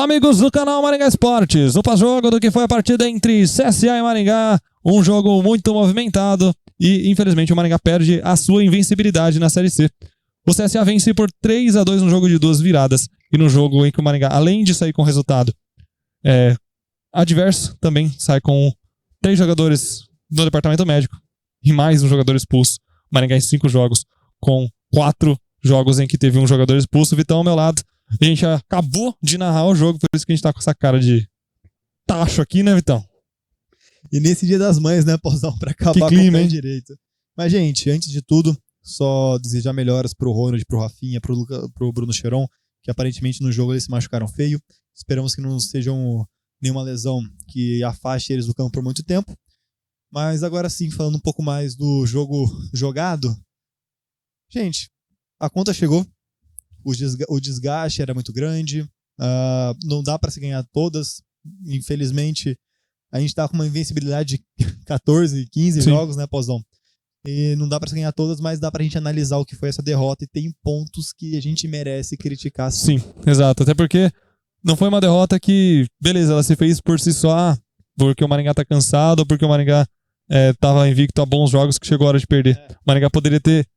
Fala, amigos do canal Maringá Esportes. O pós-jogo do que foi a partida entre CSA e Maringá. Um jogo muito movimentado e, infelizmente, o Maringá perde a sua invencibilidade na Série C. O CSA vence por 3-2 no jogo de duas viradas e no jogo em que o Maringá, além de sair com resultado adverso, também sai com 3 jogadores no departamento médico e mais um jogador expulso. O Maringá em 5 jogos, com 4 jogos em que teve um jogador expulso. Vitão ao meu lado. A gente acabou de narrar o jogo, por isso que a gente tá com essa cara de tacho aqui, né, Vitão? E nesse Dia das Mães, né, Pauzão, pra acabar que clima, com o pé hein? direito. Mas, gente, antes de tudo, só desejar melhoras pro Ronald, pro Rafinha, pro Bruno Cheron, que aparentemente no jogo eles se machucaram feio. Esperamos que não sejam nenhuma lesão que afaste eles do campo por muito tempo. Mas agora sim, falando um pouco mais do jogo jogado. Gente, a conta chegou. O desgaste era muito grande. Não dá para se ganhar todas. Infelizmente, a gente tá com uma invencibilidade de 14, 15 Sim. jogos, né, Pauzão? E não dá pra se ganhar todas, mas dá pra gente analisar o que foi essa derrota e tem pontos que a gente merece criticar. Sim, exato. Até porque não foi uma derrota que, beleza, ela se fez por si só, porque o Maringá tá cansado ou porque o Maringá tava invicto a bons jogos que chegou a hora de perder. O Maringá poderia ter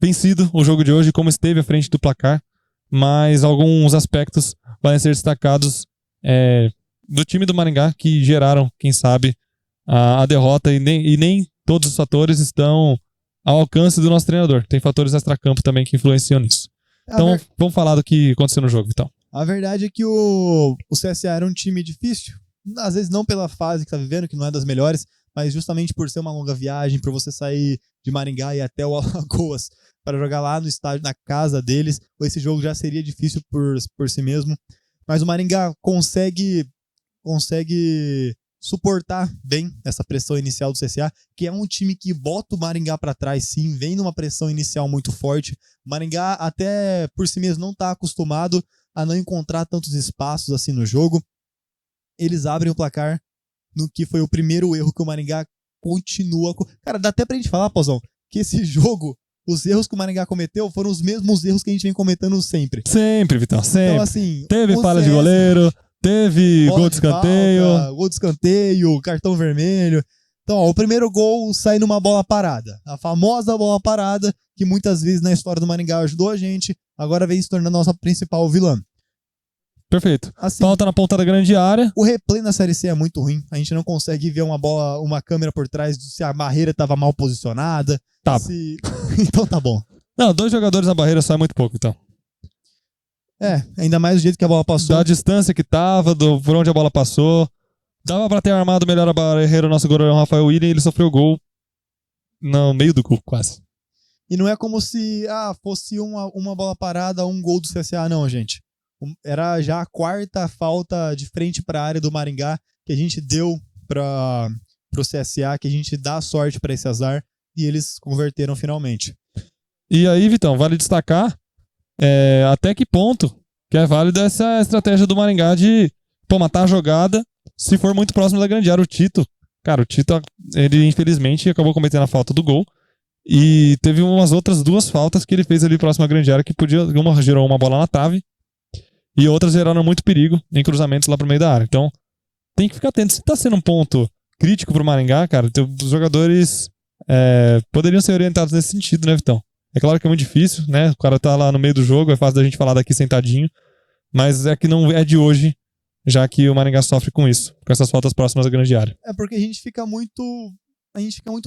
vencido o jogo de hoje como esteve à frente do placar, mas alguns aspectos podem ser destacados do time do Maringá que geraram, quem sabe, a derrota e nem todos os fatores estão ao alcance do nosso treinador. Tem fatores extracampo também que influenciam nisso. Então, vamos falar do que aconteceu no jogo, então. A verdade é que o CSA era um time difícil, às vezes não pela fase que tá vivendo, que não é das melhores, mas justamente por ser uma longa viagem, por você sair de Maringá e até o Alagoas para jogar lá no estádio, na casa deles, esse jogo já seria difícil por si mesmo. Mas o Maringá consegue suportar bem essa pressão inicial do CSA, que é um time que bota o Maringá para trás, sim, vem numa pressão inicial muito forte. O Maringá, até por si mesmo, não está acostumado a não encontrar tantos espaços assim no jogo. Eles abrem o placar no que foi o primeiro erro que o Maringá continua... Cara, dá até pra gente falar, Pauzão, que esse jogo, os erros que o Maringá cometeu foram os mesmos erros que a gente vem cometendo sempre. Sempre, Vitão, sempre. Então, assim, teve falha de goleiro, teve gol de escanteio. Gol de escanteio, cartão vermelho. Então, ó, o primeiro gol sai numa bola parada. A famosa bola parada, que muitas vezes na história do Maringá ajudou a gente, agora vem se tornando a nossa principal vilã. Perfeito. Assim, Falta na ponta da grande área. o replay na Série C é muito ruim. A gente não consegue ver uma câmera por trás se a barreira estava mal posicionada. Tá. Então tá bom. Não, 2 jogadores na barreira só é muito pouco, então. Ainda mais do jeito que a bola passou. Da distância que tava, por onde a bola passou. Dava pra ter armado melhor a barreira o nosso goleirão Rafael William e ele sofreu gol no meio do gol, quase. E não é como se fosse uma bola parada, um gol do CSA, não, gente. Era já a 4ª falta de frente para a área do Maringá que a gente deu para o CSA, que a gente dá sorte para esse azar e eles converteram finalmente. E aí, Vitão, vale destacar até que ponto que é válida essa estratégia do Maringá de matar a jogada se for muito próximo da grande área. O Tito, ele infelizmente acabou cometendo a falta do gol e teve umas outras 2 faltas que ele fez ali próximo à grande área que uma gerou uma bola na trave e outras geraram muito perigo em cruzamentos lá pro meio da área. Então, tem que ficar atento. Se tá sendo um ponto crítico pro Maringá, cara, os jogadores poderiam ser orientados nesse sentido, né, Vitão? É claro que é muito difícil, né? O cara tá lá no meio do jogo, é fácil da gente falar daqui sentadinho, mas é que não é de hoje, já que o Maringá sofre com isso, com essas faltas próximas à grande área. É porque a gente fica muito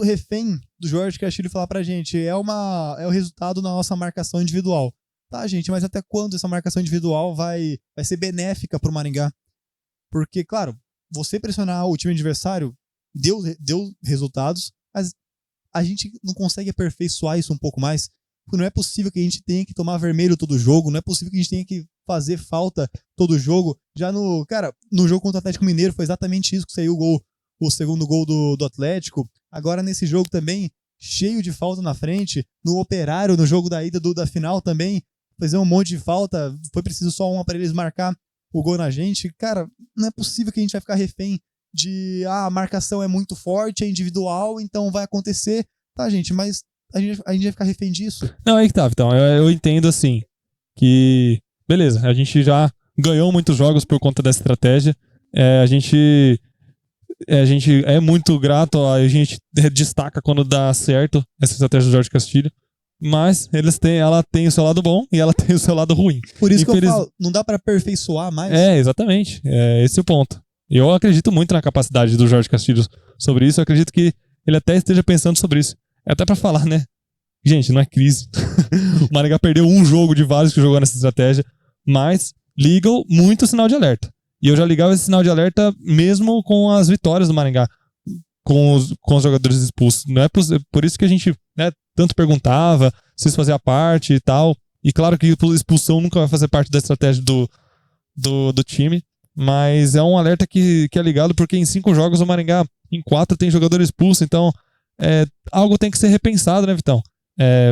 refém do Jorge Castilho falar pra gente, é o resultado da nossa marcação individual. Tá, gente, mas até quando essa marcação individual vai ser benéfica pro Maringá? Porque, claro, você pressionar o time adversário deu resultados, mas a gente não consegue aperfeiçoar isso um pouco mais. Porque não é possível que a gente tenha que tomar vermelho todo jogo, não é possível que a gente tenha que fazer falta todo jogo. Já no jogo contra o Atlético Mineiro foi exatamente isso que saiu o segundo gol do Atlético. Agora nesse jogo também, cheio de falta na frente. No Operário, no jogo da ida da final também, fazer um monte de falta. Foi preciso só uma para eles marcar o gol na gente. Cara, não é possível que a gente vai ficar refém de a marcação é muito forte, é individual, então vai acontecer. Tá, gente, mas a gente vai ficar refém disso. Não, aí que tá, então. Eu entendo assim que, beleza, a gente já ganhou muitos jogos por conta dessa estratégia. A gente é muito grato, a gente destaca quando dá certo essa estratégia do Jorge Castilho, mas ela tem o seu lado bom e ela tem o seu lado ruim. Por isso que eu falo, não dá pra aperfeiçoar mais? Exatamente. Esse é o ponto. Eu acredito muito na capacidade do Jorge Castilho sobre isso. Eu acredito que ele até esteja pensando sobre isso. É até pra falar, né? Gente, não é crise. O Maringá perdeu um jogo de vários que jogou nessa estratégia, mas ligam muito o sinal de alerta. E eu já ligava esse sinal de alerta mesmo com as vitórias do Maringá, com os jogadores expulsos. Não é por isso que a gente, né, tanto perguntava se isso fazia parte e tal. E claro que expulsão nunca vai fazer parte da estratégia do time, mas é um alerta que é ligado porque em 5 jogos o Maringá, em 4 tem jogador expulso, então algo tem que ser repensado, né, Vitão?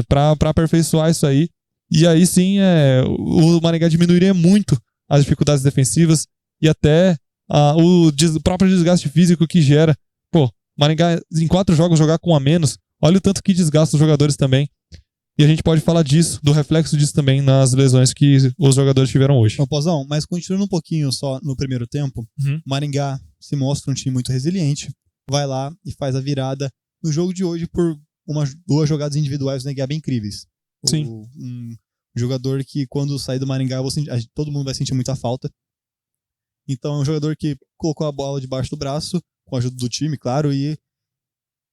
Pra aperfeiçoar isso aí. E aí sim, o Maringá diminuiria muito as dificuldades defensivas e até o próprio desgaste físico que gera. Pô, Maringá em 4 jogos jogar com a menos, olha o tanto que desgasta os jogadores também. E a gente pode falar disso, do reflexo disso também nas lesões que os jogadores tiveram hoje. Ô, Pozão, mas continuando um pouquinho só no primeiro tempo, o Maringá se mostra um time muito resiliente, vai lá e faz a virada no jogo de hoje por 2 jogadas individuais do Negueba incríveis. Sim. Um jogador que quando sair do Maringá todo mundo vai sentir muita falta. Então é um jogador que colocou a bola debaixo do braço, com a ajuda do time, claro, e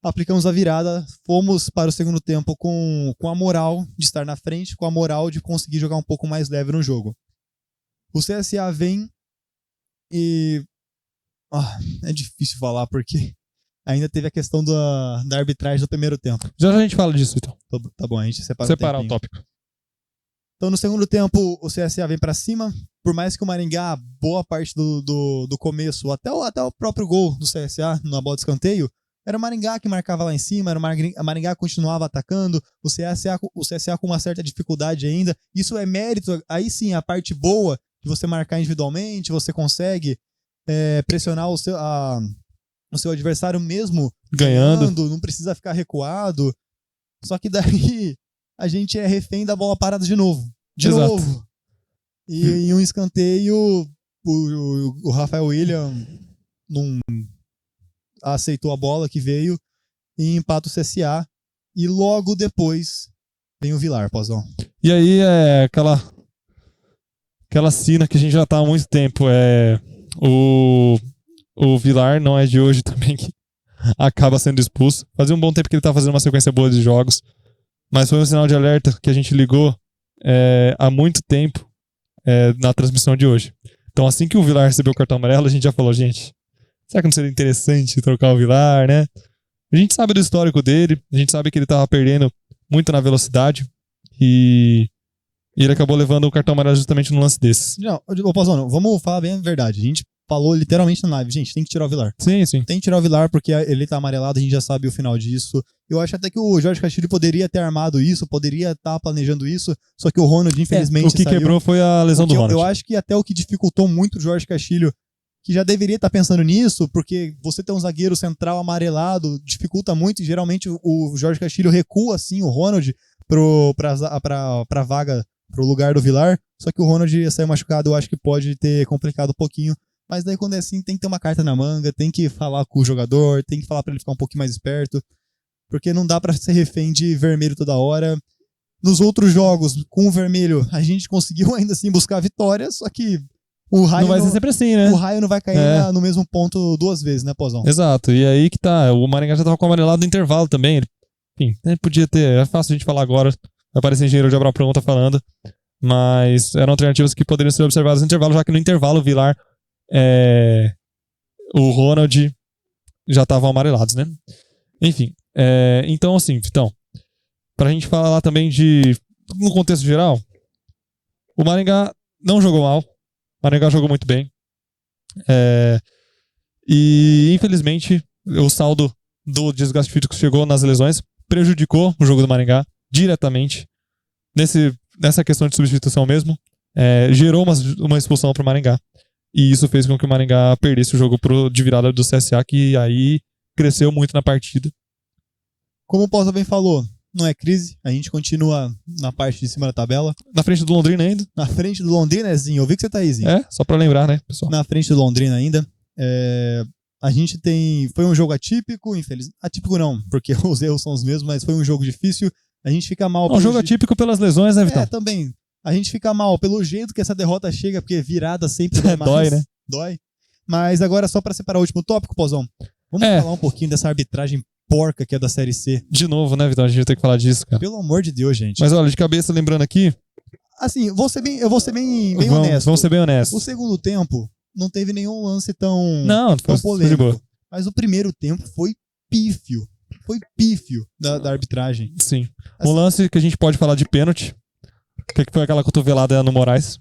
aplicamos a virada, fomos para o segundo tempo com a moral de estar na frente, com a moral de conseguir jogar um pouco mais leve no jogo. O CSA vem e... é difícil falar porque ainda teve a questão da arbitragem do primeiro tempo. Já a gente fala disso, então. Tá bom, a gente separar o tópico. Então no segundo tempo o CSA vem para cima, por mais que o Maringá, boa parte do começo, até o próprio gol do CSA na bola de escanteio, era o Maringá que marcava lá em cima, era o Maringá que continuava atacando, o CSA com uma certa dificuldade ainda. Isso é mérito, aí sim, a parte boa de você marcar individualmente, você consegue pressionar o seu adversário mesmo ganhando, não precisa ficar recuado. Só que daí a gente é refém da bola parada de novo. Novo. E em um escanteio, o Rafael William não aceitou a bola que veio e empata o CSA. E logo depois vem o Vilar, Pozão. E aí é aquela cena que a gente já tá há muito tempo. O Vilar não é de hoje também que acaba sendo expulso. Fazia um bom tempo que ele tá fazendo uma sequência boa de jogos. Mas foi um sinal de alerta que a gente ligou há muito tempo na transmissão de hoje. Então assim que o Vilar recebeu o cartão amarelo, a gente já falou, gente, será que não seria interessante trocar o Vilar, né? A gente sabe do histórico dele, a gente sabe que ele tava perdendo muito na velocidade e ele acabou levando o cartão amarelo justamente no lance desses. Não, Pozão, vamos falar bem a verdade. A gente falou literalmente na live, gente, tem que tirar o Vilar. Sim, sim. Tem que tirar o Vilar porque ele tá amarelado, a gente já sabe o final disso. Eu acho até que o Jorge Castilho poderia ter armado isso, poderia estar planejando isso, só que o Ronald, infelizmente, o que saiu. Quebrou foi a lesão do Ronald. Eu acho que até o que dificultou muito o Jorge Castilho, que já deveria estar pensando nisso, porque você ter um zagueiro central amarelado dificulta muito, e geralmente o Jorge Castilho recua, assim, o Ronald pra vaga, pro lugar do Vilar, só que o Ronald ia sair machucado, eu acho que pode ter complicado um pouquinho. Mas daí quando é assim, tem que ter uma carta na manga, tem que falar com o jogador, tem que falar pra ele ficar um pouquinho mais esperto, porque não dá pra ser refém de vermelho toda hora. Nos outros jogos, com o vermelho, a gente conseguiu ainda assim buscar a vitória, só que o raio não vai ser sempre assim, né? O raio não vai cair no mesmo ponto 2 vezes, né, Pozão? Exato, e aí que tá, o Maringá já tava com o amarelado no intervalo também, enfim, podia ter, é fácil a gente falar agora, vai aparecer engenheiro de Abraão Pronta falando, mas eram alternativas que poderiam ser observadas no intervalo, já que no intervalo o Vilar o Ronald já estavam amarelados, né? Enfim, então assim, Vitão, pra gente falar também no contexto geral, o Maringá não jogou mal, o Maringá jogou muito bem, e infelizmente o saldo do desgaste físico que chegou nas lesões prejudicou o jogo do Maringá diretamente nessa questão de substituição mesmo, gerou uma expulsão pro Maringá. E isso fez com que o Maringá perdesse o jogo de virada do CSA, que aí cresceu muito na partida. Como o Poza bem falou, não é crise. A gente continua na parte de cima da tabela. Na frente do Londrina ainda. Na frente do Londrina, Zinho. Eu vi que você tá aí, Zinho. Só pra lembrar, né, pessoal? Na frente do Londrina ainda. A gente tem... Foi um jogo atípico, infelizmente. Atípico não, porque os erros são os mesmos, mas foi um jogo difícil. A gente fica mal... Um jogo atípico pelas lesões, né, Vitão? Também. A gente fica mal pelo jeito que essa derrota chega, porque virada sempre dói mais. Dói, né? Dói. Mas agora, só pra separar o último tópico, Pozão. Vamos falar um pouquinho dessa arbitragem porca que é da Série C. De novo, né, Vitão? A gente vai ter que falar disso, cara. Pelo amor de Deus, gente. Mas olha, de cabeça, lembrando aqui... Assim, eu vou ser bem honesto. Vamos ser bem honestos. O segundo tempo não teve nenhum lance tão polêmico. De boa. Mas o primeiro tempo foi pífio. Foi pífio da arbitragem. Sim. Assim, um lance que a gente pode falar de pênalti, que foi aquela cotovelada no Moraes.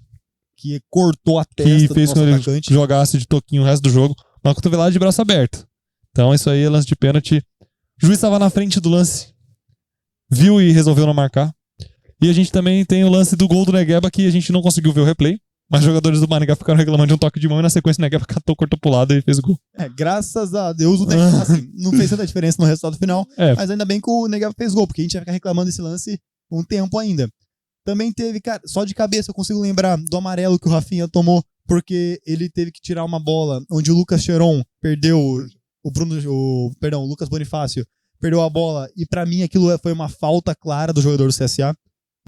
Que cortou a Que testa fez do com nosso que ele atacante. jogasse de toquinho o resto do jogo. Uma cotovelada de braço aberto. Então isso aí é lance de pênalti. O juiz estava na frente do lance. Viu e resolveu não marcar. E a gente também tem o lance do gol do Negueba, que a gente não conseguiu ver o replay. Mas os jogadores do Maringá ficaram reclamando de um toque de mão e na sequência o Negueba catou, cortou pro lado e fez o gol. Graças a Deus o Negueba, assim, não fez tanta diferença no resultado final. Mas ainda bem que o Negueba fez gol, porque a gente ia ficar reclamando desse lance um tempo ainda. Também teve, cara, só de cabeça eu consigo lembrar do amarelo que o Rafinha tomou, porque ele teve que tirar uma bola onde o Lucas Cheron perdeu, o Lucas Bonifácio perdeu a bola, e pra mim aquilo foi uma falta clara do jogador do CSA,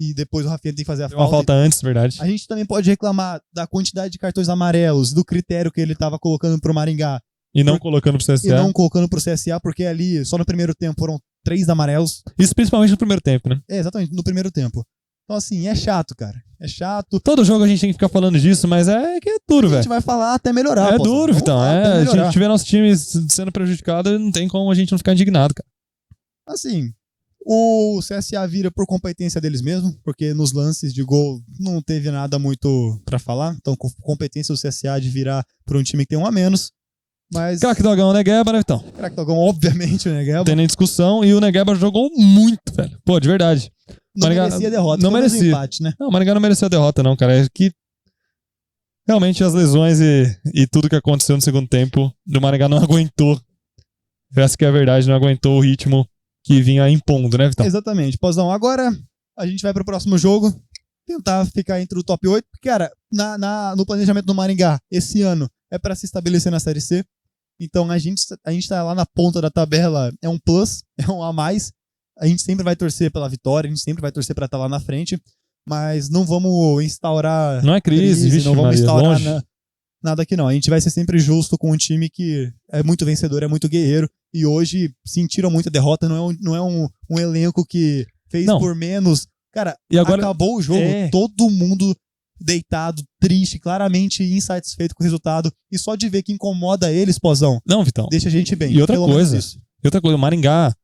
e depois o Rafinha tem que fazer a falta. Uma falta antes, verdade. A gente também pode reclamar da quantidade de cartões amarelos, do critério que ele tava colocando pro Maringá. E não colocando pro CSA. E não colocando pro CSA, porque ali, só no primeiro tempo, foram 3 amarelos. Isso principalmente no primeiro tempo, né? Exatamente, no primeiro tempo. Então, assim, é chato, cara. É chato. Todo jogo a gente tem que ficar falando disso, mas é que é duro, velho. A gente vai falar até melhorar. É duro, Vitão. A gente vê nosso time sendo prejudicado, não tem como a gente não ficar indignado, cara. Assim, o CSA vira por competência deles mesmo, porque nos lances de gol não teve nada muito pra falar. Então, competência do CSA de virar por um time que tem um a menos. Mas... Craque Dogão, Negueba, né, Vitão? Craque Dogão, obviamente, o Negueba. Não tem nem discussão. E o Negueba jogou muito, velho. Pô, de verdade. Não merecia a derrota. Não merecia. Empate, né? Não, o Maringá não merecia a derrota, não, cara. É que realmente as lesões e tudo que aconteceu no segundo tempo, o Maringá não aguentou. Essa que é a verdade, não aguentou o ritmo que vinha impondo, né, Vitão? Exatamente. Pozão, agora a gente vai pro próximo jogo, tentar ficar entre o top 8. Cara, no planejamento do Maringá, esse ano é pra se estabelecer na Série C. Então a gente tá lá na ponta da tabela, é um plus, é um a mais. A gente sempre vai torcer pela vitória, a gente sempre vai torcer pra estar lá na frente, mas não vamos instaurar... Não é crise, vixe, não vamos Maria, instaurar longe. Nada aqui não. A gente vai ser sempre justo com um time que é muito vencedor, é muito guerreiro, e hoje sentiram muita derrota, não é um elenco que fez por menos. Cara, e agora, acabou o jogo, todo mundo deitado, triste, claramente insatisfeito com o resultado, e só de ver que incomoda eles, Pozão, não, Vitão, deixa a gente bem. E outra coisa, o Maringá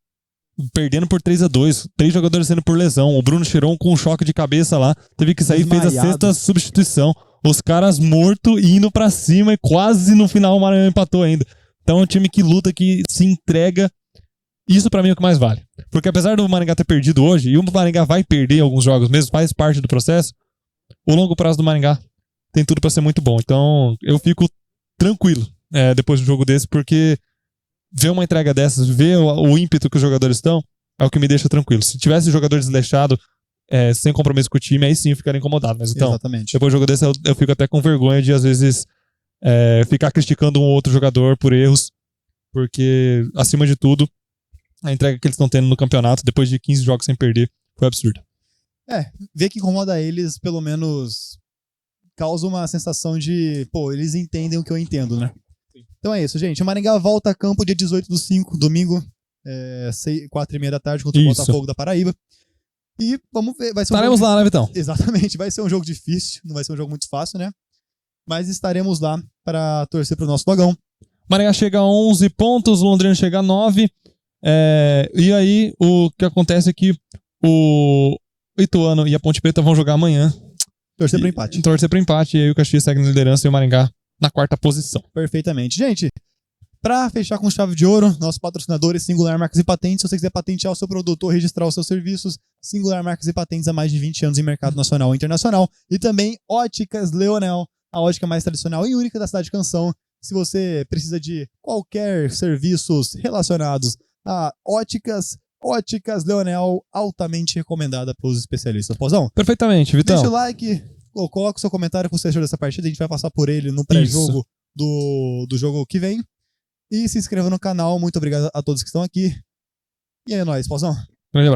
perdendo por 3-2, 3 jogadores sendo por lesão, o Bruno Cheron com um choque de cabeça lá, teve que sair e fez a 6ª substituição, os caras mortos indo pra cima e quase no final o Maranhão empatou ainda. Então é um time que luta, que se entrega. Isso pra mim é o que mais vale, porque apesar do Maringá ter perdido hoje, e o Maringá vai perder alguns jogos mesmo, faz parte do processo, o longo prazo do Maringá tem tudo pra ser muito bom. Então eu fico tranquilo depois de um jogo desse, porque ver uma entrega dessas, ver o ímpeto que os jogadores estão, é o que me deixa tranquilo. Se tivesse jogador desleixado, sem compromisso com o time, aí sim eu ficaria incomodado. Mas então, exatamente. Depois do jogo desse, eu fico até com vergonha de, às vezes, ficar criticando um ou outro jogador por erros, porque, acima de tudo, a entrega que eles estão tendo no campeonato, depois de 15 jogos sem perder, foi absurda. Ver que incomoda eles, pelo menos, causa uma sensação de, eles entendem o que eu entendo, né? Então é isso, gente. O Maringá volta a campo dia 18/5, domingo, 4h30 da tarde, contra o Botafogo da Paraíba. E vamos ver. Estaremos lá, né, Vitão? Exatamente. Vai ser um jogo difícil, não vai ser um jogo muito fácil, né? Mas estaremos lá para torcer pro nosso Dogão. Maringá chega a 11 pontos, Londrina chega a 9. E aí, o que acontece é que o Ituano e a Ponte Preta vão jogar amanhã. Torcer pro empate. Torcer pro empate. E aí o Caxias segue na liderança e o Maringá na 4ª posição. Perfeitamente. Gente, para fechar com chave de ouro, nossos patrocinadores Singular Marcas e Patentes. Se você quiser patentear o seu produto ou registrar os seus serviços, Singular Marcas e Patentes há mais de 20 anos em mercado nacional e internacional. E também Óticas Leonel, a ótica mais tradicional e única da cidade de Canção. Se você precisa de qualquer serviços relacionados a óticas, Óticas Leonel, altamente recomendada pelos especialistas. Pozão, Perfeitamente, Vitão. deixa o like, coloca o seu comentário com o que você achou dessa partida. A gente vai passar por ele no pré-jogo do jogo que vem. E se inscreva no canal. Muito obrigado a todos que estão aqui. E é nóis, Pozão. Grande abraço.